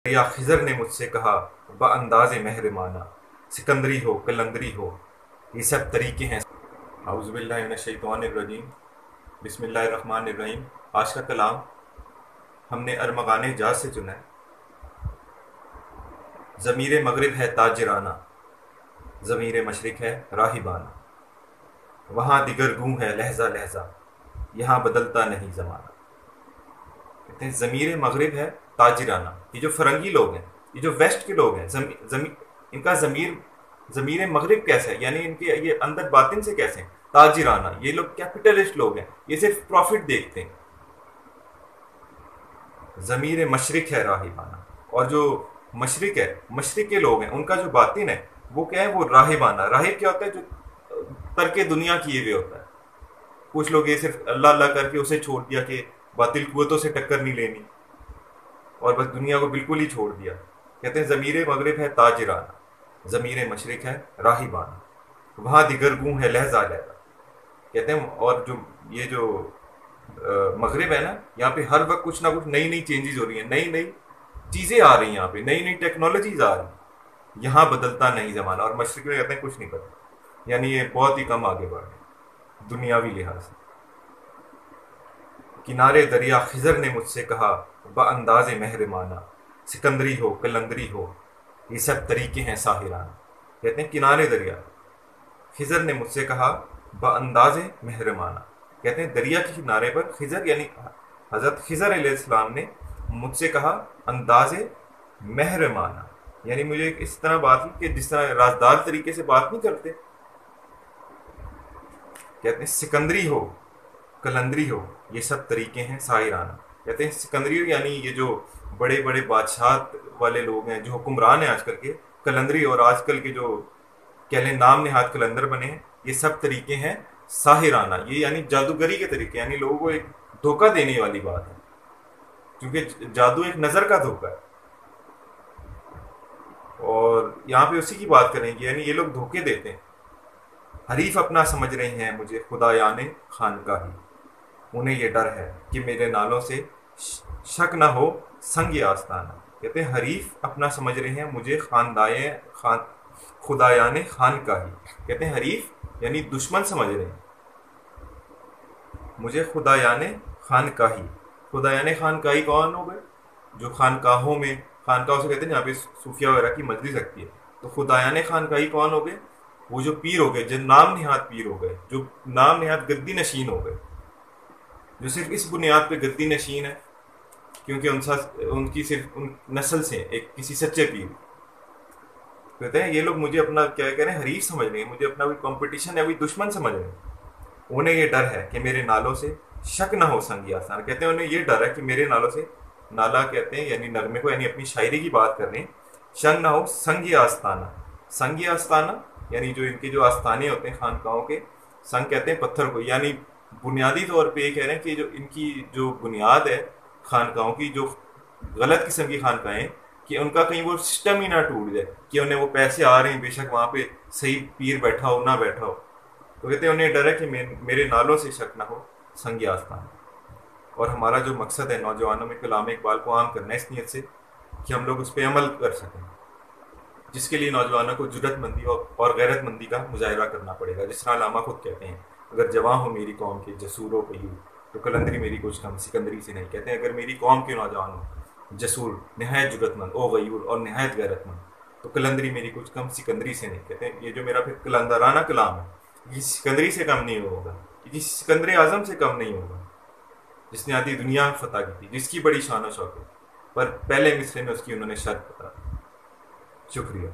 یا خضر نے مجھ سے کہا بانداز مہرمانہ، سکندری ہو کلندری ہو یہ سب طریقے ہیں۔ اعوذ باللہ من الشیطان الرجیم، بسم اللہ الرحمن الرحیم۔ آج کا کلام ہم نے ارمغان حجاز سے چنا ہے۔ ضمیر مغرب ہے تاجرانہ، ضمیر مشرق ہے راہبانہ، وہاں دیگر گوں ہے لہجہ لہجہ، یہاں بدلتا نہیں زمانہ۔ کہتے ہیں ضمیر مغرب ہے تاجرانہ، یہ جو فرنگی لوگ ہیں، یہ جو ویسٹ کے لوگ ہیں، ان کا ضمیر مغرب کیسا ہے، یعنی ان کے یہ اندر باطن سے کیسے ہیں؟ تاجرانہ، یہ لوگ کیپٹلسٹ لوگ ہیں، یہ صرف پروفٹ دیکھتے ہیں۔ ضمیر مشرق ہے راہبانہ، اور جو مشرق ہے، مشرق کے لوگ ہیں، ان کا جو باطن ہے وہ کیا ہے؟ وہ راہبانہ۔ راہب کیا ہوتا ہے؟ جو ترک دنیا کیے ہوئے ہوتا ہے۔ کچھ لوگ یہ صرف اللہ اللہ کر کے اسے چھوڑ دیا کہ باطل قوتوں سے ٹکر نہیں لینی، اور بس دنیا کو بالکل ہی چھوڑ دیا۔ کہتے ہیں ضمیر مغرب ہے تاجرانہ، ضمیر مشرق ہے راہبانہ، وہاں دیگر گوں ہے لہجہ لہجہ۔ کہتے ہیں اور جو مغرب ہے نا، یہاں پہ ہر وقت کچھ نہ کچھ نئی نئی چینجز ہو رہی ہیں، نئی نئی چیزیں آ رہی ہیں، یہاں پہ نئی نئی ٹیکنالوجیز آ رہی ہیں، یہاں بدلتا نہیں زمانہ۔ اور مشرق میں کہتے ہیں کچھ نہیں بدلتا، یعنی یہ بہت ہی کم آگے بڑھ گئے دنیاوی لحاظ سے۔ کنارے دریا خضر نے مجھ سے کہا بانداز مہرمانہ، سکندری ہو کلندری ہو یہ سب طریقے ہیں ساحرانہ۔ کہتے ہیں کنارے دریا خضر نے مجھ سے کہا بانداز مہرمانہ، کہتے ہیں دریا کے کنارے پر خضر یعنی حضرت خضر علیہ السلام نے مجھ سے کہا انداز مہرمانہ، یعنی مجھے اس طرح بات کی کہ جس طرح رازدار طریقے سے بات نہیں کرتے۔ کہتے ہیں سکندری ہو کلندری ہو یہ سب طریقے ہیں ساحرانہ۔ کہتے ہیں سکندری یعنی یہ جو بڑے بڑے بادشاہت والے لوگ ہیں، جو حکمران ہیں آج کل کے، کلندری اور آج کل کے جو کہہ لیں نام نہاد کلندر بنے ہیں، یہ سب طریقے ہیں ساحرانہ۔ یہ یعنی جادوگری کے طریقے، یعنی لوگوں کو ایک دھوکہ دینے والی بات ہے، کیونکہ جادو ایک نظر کا دھوکہ ہے۔ اور یہاں پہ اسی کی بات کریں گے، یعنی یہ لوگ دھوکے دیتے ہیں۔ حریف اپنا سمجھ رہے ہیں مجھے خدایان خانقاہی، انہیں یہ ڈر ہے کہ میرے نالوں سے شک نہ ہو سنگ آستانہ۔ کہتے ہیں حریف اپنا سمجھ رہے ہیں مجھے خدایان خانقاہی، کہتے ہیں حریف یعنی دشمن سمجھ رہے ہیں مجھے خدایان خانقاہی۔ خدایان خانقاہی کون ہو گئے؟ جو خانقاہوں میں، خانقاہوں سے کہتے ہیں جہاں پہ صوفیہ وغیرہ کی مجلس رکھتی ہے، تو خدایان خانقاہی کون ہو گئے؟ وہ جو پیر ہو گئے، جو نام نہاد پیر ہو گئے، جو نام نہاد گدی نشین ہو گئے، جو صرف اس بنیاد پہ گدی نشین ہے کیونکہ ان کی صرف ان نسل سے ایک کسی سچے پیر۔ کہتے ہیں یہ لوگ مجھے اپنا کیا کہہ رہے ہیں؟ حریف سمجھ رہے ہیں، مجھے اپنا کوئی کمپٹیشن ہے، کوئی دشمن سمجھ رہے ہیں۔ انہیں یہ ڈر ہے کہ میرے نالوں سے شک نہ ہو سنگ آستانہ۔ کہتے ہیں انہیں یہ ڈر ہے کہ میرے نالوں سے، نالا کہتے ہیں یعنی نغمے کو، یعنی اپنی شاعری کی بات کر رہے ہیں، شنگ نہ ہو سنگ آستانہ۔ سنگ آستانہ یعنی جو ان کے جو آستانے ہوتے ہیں خانقاہوں کے، سنگ کہتے ہیں پتھر کو، یعنی بنیادی طور پہ یہ کہہ رہے ہیں کہ جو ان کی جو بنیاد ہے خانقاہوں کی، جو غلط قسم کی خانقاہیں، کہ ان کا کہیں وہ سسٹم ہی نہ ٹوٹ جائے، کہ انہیں وہ پیسے آ رہے ہیں بے شک وہاں پہ صحیح پیر بیٹھا ہو نہ بیٹھا ہو، تو کہتے ہیں انہیں ڈر ہے کہ میرے نالوں سے شک نہ ہو سنگ آستان۔ اور ہمارا جو مقصد ہے نوجوانوں میں کلام اقبال کو عام کرنا ہے اس نیت سے کہ ہم لوگ اس پہ عمل کر سکیں، جس کے لیے نوجوانوں کو جرات مندی اور غیرت مندی کا مظاہرہ کرنا پڑے گا۔ جس طرح علامہ خود کہتے ہیں اگر جواں ہو میری قوم کے جسوروں کو یوں، تو کلندری میری کچھ کم سکندری سے نہیں۔ کہتے ہیں اگر میری قوم کے نوجوان ہو جسور، نہایت جرات مند، او غیور اور نہایت غیرت مند، تو کلندری میری کچھ کم سکندری سے نہیں۔ کہتے ہیں یہ جو میرا پھر کلندرانہ کلام ہے یہ سکندری سے کم نہیں ہوگا، یہ سکندر اعظم سے کم نہیں ہوگا جس نے آدھی دنیا فتح کی تھی، جس کی بڑی شان و شوکت، پر پہلے مصرے میں اس کی انہوں نے شرط بتا دی۔ شکریہ۔